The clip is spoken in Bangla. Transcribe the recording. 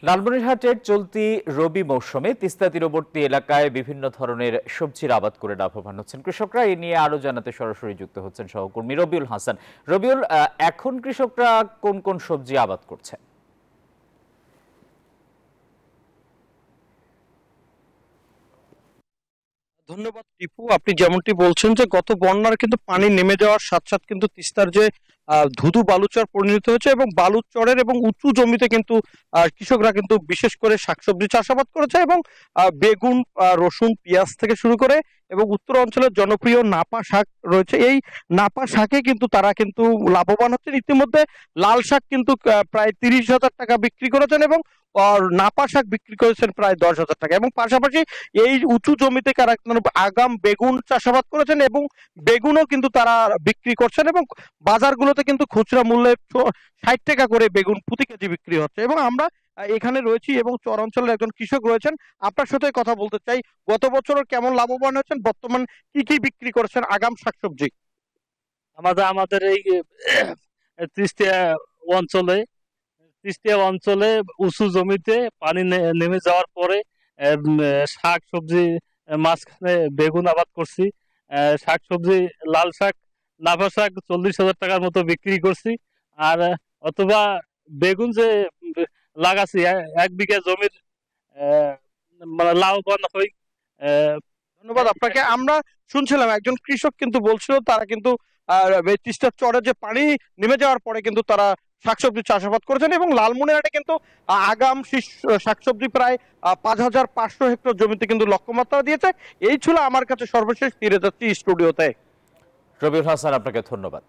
লালমনিরহাটের চলতি রবি মৌসুমে তিস্তা তীরবর্তী এলাকায় বিভিন্ন ধরনের সবজির আবাদ করে লাভবান হচ্ছেন কৃষকরা। এ নিয়ে আরো জানাতে সরাসরি যুক্ত হচ্ছেন সহকর্মী রবিউল হাসান। রবিউল, এখন কৃষকরা কোন কোন সবজি আবাদ করছে? ধন্যবাদ টিপু। আপনি যেমনটি বলছেন যে গত বন্যার কিন্তু পানি নেমে যাওয়ার সাথে সাথে কিন্তু তিস্তার যে ধুধু বালুচর পরিণত হয়েছে এবং বালুচরের এবং উঁচু জমিতে কিন্তু কৃষকরা কিন্তু বিশেষ করে শাকসবজি চাষাবাদ করেছে এবং বেগুন, রসুন, পেঁয়াজ থেকে শুরু করে এবং উত্তর অঞ্চলের জনপ্রিয় নাপা শাক রয়েছে। এই নাপা শাকে কিন্তু তারা কিন্তু লাভবান হচ্ছেন। ইতিমধ্যে লাল শাক কিন্তু প্রায় 30,000 টাকা বিক্রি করেছেন এবং নাপা শাক বিক্রি করেছেন প্রায় 10,000 টাকা। এবং পাশাপাশি এই উঁচু জমিতে কারা আগাম বেগুন চাষাবাদ করেছেন এবং বেগুনও কিন্তু তারা বিক্রি করছেন এবং বাজারগুলোতে কিন্তু খুচরা মূল্যে 60 টাকা করে বেগুন প্রতি কেজি বিক্রি হচ্ছে। এবং আমরা এখানে রয়েছি এবং চর অঞ্চলের একজন কৃষক রয়েছেন, আপনার সাথে কথা বলতে চাই। গত বছর কেমন লাভবান হয়েছেন, বর্তমান কি কি বিক্রি করেছেন আগাম শাকসবজি? আমাদের এই তিস্তিয়া অঞ্চলে তিস্তিয়া অঞ্চলে উঁচু জমিতে পানি নেমে যাওয়ার পরে শাক সবজি, মাঝখানে বেগুন আবাদ করছি। শাক সবজি, লাল শাক, লাফা শাক 40,000 টাকার মতো বিক্রি করছি। আর অথবা বেগুন যে লাগাছি 1 বিঘা জমির, আহ, মানে লাভবান হই। আহ, ধন্যবাদ আপনাকে। আমরা শুনছিলাম একজন কৃষক কিন্তু বলছিল তারা কিন্তু এই তিস্তার চরে যে পানি নেমে যাওয়ার পরে কিন্তু তারা শাকসবজি চাষাবাদ করেছেন এবং লালমনিরহাটে কিন্তু আগাম শাকসবজি প্রায় 5,500 হেক্টর জমিতে কিন্তু লক্ষ্যমাত্রা দিয়েছে। এই ছিল আমার কাছে সর্বশেষ। ফিরে যাচ্ছি স্টুডিওতে। রবিউল হাসান, আপনাকে ধন্যবাদ।